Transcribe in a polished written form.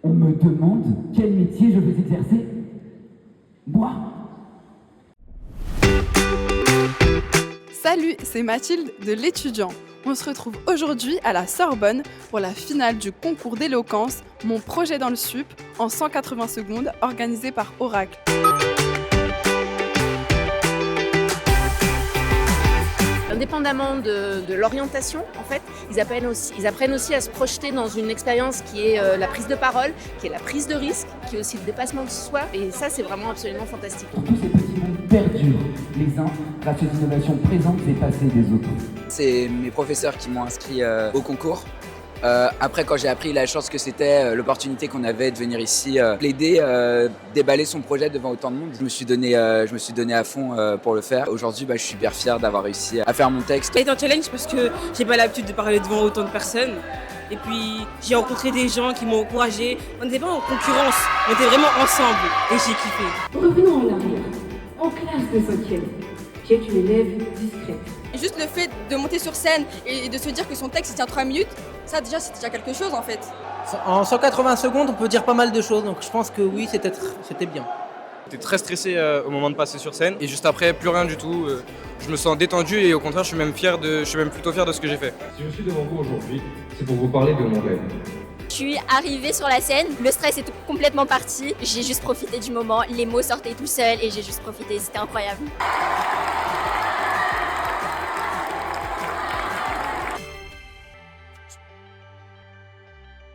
On me demande quel métier je veux exercer? Moi? Salut, c'est Mathilde de l'Étudiant. On se retrouve aujourd'hui à la Sorbonne pour la finale du concours d'éloquence Mon projet dans le sup en 180 secondes organisé par Oracle. Indépendamment de l'orientation, en fait, ils apprennent aussi à se projeter dans une expérience qui est la prise de parole, qui est la prise de risque, qui est aussi le dépassement de soi. Et ça, c'est vraiment absolument fantastique. Pour tous ces petits mondes perdurent les uns grâce aux innovations présentes et passées des autres. C'est mes professeurs qui m'ont inscrit au concours. Après, quand j'ai appris la chance que c'était, l'opportunité qu'on avait de venir ici plaider, déballer son projet devant autant de monde, je me suis donné à fond pour le faire. Aujourd'hui, je suis hyper fier d'avoir réussi à faire mon texte. C'est un challenge parce que j'ai pas l'habitude de parler devant autant de personnes. Et puis, j'ai rencontré des gens qui m'ont encouragé. On n'était pas en concurrence, on était vraiment ensemble et j'ai kiffé. Revenons en arrière. En classe de 5e, qui est une élève discrète. Juste le fait de monter sur scène et de se dire que son texte il tient 3 minutes, ça déjà c'est déjà quelque chose en fait. En 180 secondes, on peut dire pas mal de choses, donc je pense que oui, c'était bien. J'étais très stressé au moment de passer sur scène et juste après, plus rien du tout. Je me sens détendu et au contraire, je suis même plutôt fier de ce que j'ai fait. Si je suis devant vous aujourd'hui, c'est pour vous parler de mon rêve. Je suis arrivée sur la scène, le stress est complètement parti, j'ai juste profité du moment, les mots sortaient tout seuls et j'ai juste profité, c'était incroyable.